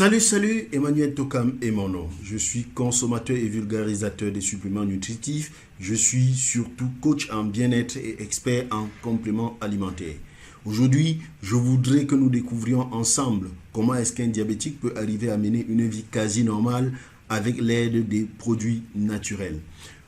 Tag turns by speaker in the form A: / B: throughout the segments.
A: Salut, Emmanuel Tokam est mon nom. Je suis consommateur et vulgarisateur des suppléments nutritifs. Je suis surtout coach en bien-être et expert en compléments alimentaires. Aujourd'hui, je voudrais que nous découvrions ensemble comment est-ce qu'un diabétique peut arriver à mener une vie quasi normale avec l'aide des produits naturels.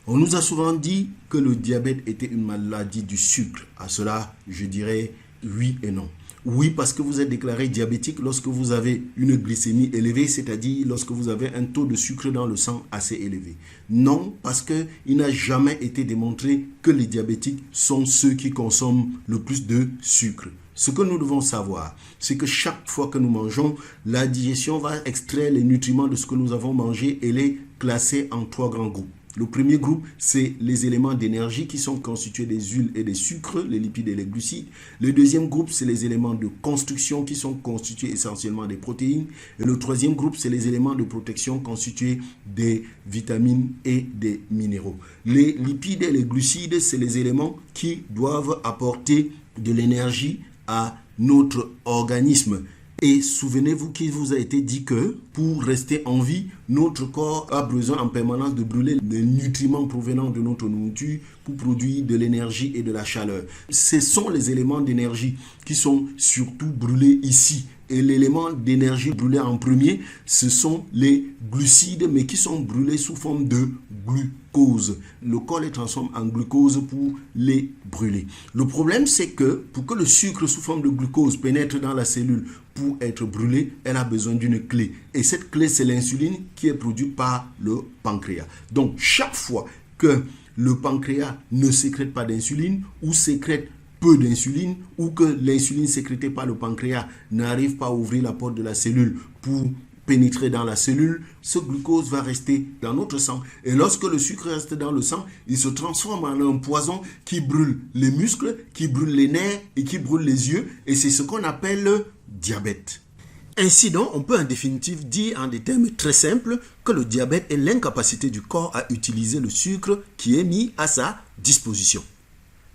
A: On nous a souvent dit que le diabète était une maladie du sucre. À cela, je dirais oui et non. Oui, parce que vous êtes déclaré diabétique lorsque vous avez une glycémie élevée, c'est-à-dire lorsque vous avez un taux de sucre dans le sang assez élevé. Non, parce qu'il n'a jamais été démontré que les diabétiques sont ceux qui consomment le plus de sucre. Ce que nous devons savoir, c'est que chaque fois que nous mangeons, la digestion va extraire les nutriments de ce que nous avons mangé et les classer en 3 grands groupes. Le premier groupe, c'est les éléments d'énergie qui sont constitués des huiles et des sucres, les lipides et les glucides. Le deuxième groupe, c'est les éléments de construction qui sont constitués essentiellement des protéines. Et le troisième groupe, c'est les éléments de protection constitués des vitamines et des minéraux. Les lipides et les glucides, c'est les éléments qui doivent apporter de l'énergie à notre organisme. Et souvenez-vous qu'il vous a été dit que pour rester en vie, notre corps a besoin en permanence de brûler les nutriments provenant de notre nourriture pour produire de l'énergie et de la chaleur. Ce sont les éléments d'énergie qui sont surtout brûlés ici. Et l'élément d'énergie brûlé en premier, ce sont les glucides, mais qui sont brûlés sous forme de glucose. Le corps les transforme en glucose pour les brûler. Le problème, c'est que pour que le sucre sous forme de glucose pénètre dans la cellule pour être brûlé, elle a besoin d'une clé. Et cette clé, c'est l'insuline qui est produite par le pancréas. Donc, chaque fois que le pancréas ne sécrète pas d'insuline ou sécrète peu d'insuline ou que l'insuline sécrétée par le pancréas n'arrive pas à ouvrir la porte de la cellule pour pénétrer dans la cellule, ce glucose va rester dans notre sang. Et lorsque le sucre reste dans le sang, il se transforme en un poison qui brûle les muscles, qui brûle les nerfs et qui brûle les yeux. Et c'est ce qu'on appelle le diabète. Ainsi donc, on peut en définitive dire en des termes très simples que le diabète est l'incapacité du corps à utiliser le sucre qui est mis à sa disposition.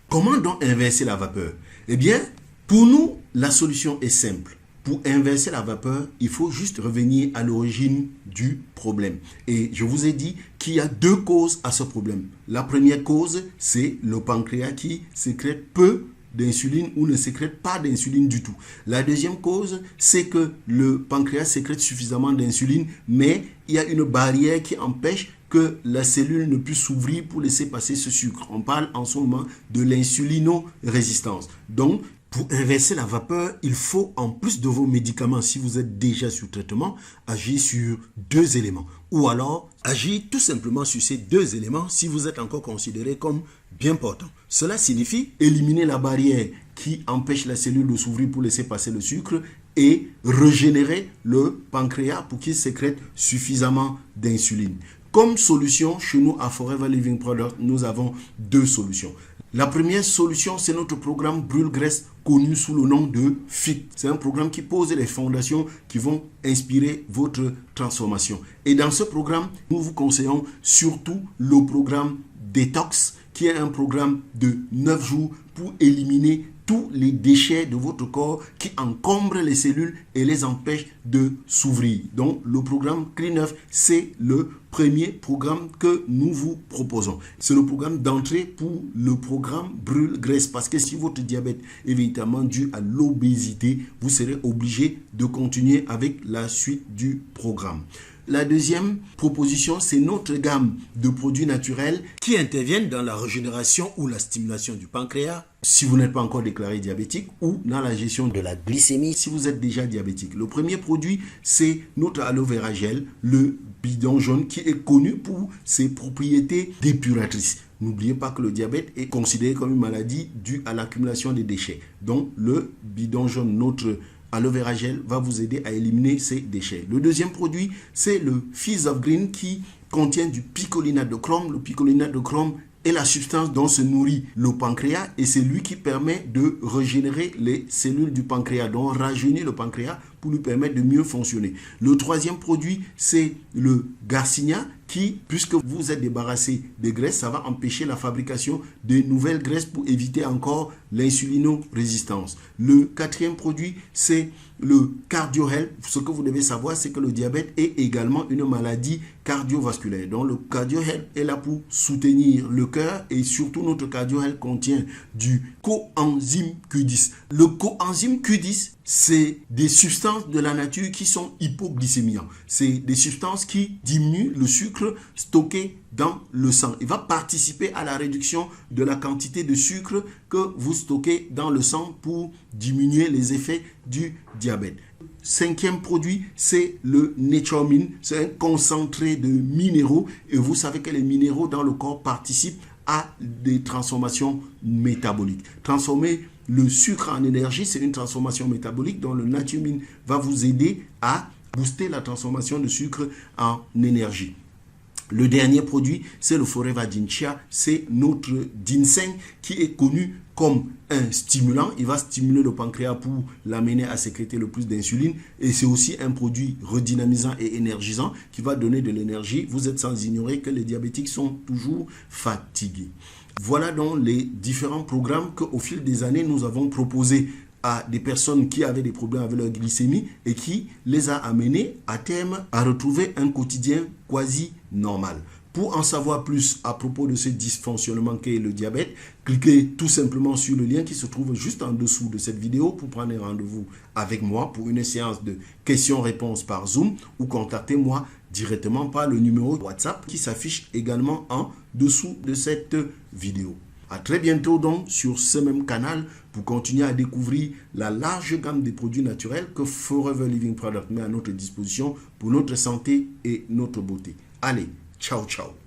A: Comment donc inverser la vapeur? Eh bien, pour nous, la solution est simple. Pour inverser la vapeur, il faut juste revenir à l'origine du problème. Et je vous ai dit qu'il y a 2 causes à ce problème. La première cause, c'est le pancréas qui sécrète peu d'insuline ou ne sécrète pas d'insuline du tout. La deuxième cause, c'est que le pancréas sécrète suffisamment d'insuline, mais il y a une barrière qui empêche que la cellule ne puisse s'ouvrir pour laisser passer ce sucre. On parle en ce moment de l'insulino-résistance. Donc, pour inverser la vapeur, il faut, en plus de vos médicaments, si vous êtes déjà sous traitement, agir sur 2 éléments. Ou alors, agir tout simplement sur ces 2 éléments si vous êtes encore considéré comme bien portant. Cela signifie éliminer la barrière qui empêche la cellule de s'ouvrir pour laisser passer le sucre et régénérer le pancréas pour qu'il sécrète suffisamment d'insuline. Comme solution, chez nous à Forever Living Product, nous avons 2 solutions. La première solution, c'est notre programme Brûle-Graisse connu sous le nom de FIT. C'est un programme qui pose les fondations qui vont inspirer votre transformation. Et dans ce programme, nous vous conseillons surtout le programme Detox, qui est un programme de 9 jours pour éliminer tous les déchets de votre corps qui encombrent les cellules et les empêchent de s'ouvrir. Donc, le programme Clean9, c'est le premier programme que nous vous proposons. C'est le programme d'entrée pour le programme Brûle-Graisse. Parce que si votre diabète est véritablement dû à l'obésité, vous serez obligé de continuer avec la suite du programme. La deuxième proposition, c'est notre gamme de produits naturels qui interviennent dans la régénération ou la stimulation du pancréas si vous n'êtes pas encore déclaré diabétique ou dans la gestion de la glycémie si vous êtes déjà diabétique. Le premier produit, c'est notre aloe vera gel, le bidon jaune qui est connu pour ses propriétés dépuratrices. N'oubliez pas que le diabète est considéré comme une maladie due à l'accumulation des déchets. Donc, le bidon jaune, notre aloe vera gel, va vous aider à éliminer ces déchets. Le deuxième produit, c'est le Fizz of Green qui contient du picolinate de chrome. Le picolinate de chrome est la substance dont se nourrit le pancréas et c'est lui qui permet de régénérer les cellules du pancréas, donc rajeunir le pancréas pour lui permettre de mieux fonctionner. Le troisième produit, c'est le Garcinia qui, puisque vous êtes débarrassé des graisses, ça va empêcher la fabrication de nouvelles graisses pour éviter encore l'insulinorésistance. Le quatrième produit, c'est le CardioHealth. Ce que vous devez savoir, c'est que le diabète est également une maladie cardiovasculaire. Donc le CardioHealth est là pour soutenir le cœur et surtout notre CardioHealth contient du coenzyme Q10. Le coenzyme Q10, c'est des substances de la nature qui sont hypoglycémiantes. C'est des substances qui diminuent le sucre stocké dans le sang. Il va participer à la réduction de la quantité de sucre que vous stockez dans le sang pour diminuer les effets du diabète. Cinquième produit, c'est le Naturemine. C'est un concentré de minéraux et vous savez que les minéraux dans le corps participent à des transformations métaboliques. Transformer le sucre en énergie, c'est une transformation métabolique dont le Naturemine va vous aider à booster la transformation de sucre en énergie. Le dernier produit, c'est le Forever Ginseng. C'est notre ginseng qui est connu comme un stimulant. Il va stimuler le pancréas pour l'amener à sécréter le plus d'insuline. Et c'est aussi un produit redynamisant et énergisant qui va donner de l'énergie. Vous êtes sans ignorer que les diabétiques sont toujours fatigués. Voilà donc les différents programmes qu'au fil des années, nous avons proposés à des personnes qui avaient des problèmes avec leur glycémie et qui les a amenés à terme à retrouver un quotidien quasi normal. Pour en savoir plus à propos de ce dysfonctionnement qu'est le diabète, cliquez tout simplement sur le lien qui se trouve juste en dessous de cette vidéo pour prendre un rendez-vous avec moi pour une séance de questions-réponses par Zoom ou contactez-moi directement par le numéro WhatsApp qui s'affiche également en dessous de cette vidéo. À très bientôt donc sur ce même canal pour continuer à découvrir la large gamme de produits naturels que Forever Living Product met à notre disposition pour notre santé et notre beauté. Allez, ciao ciao.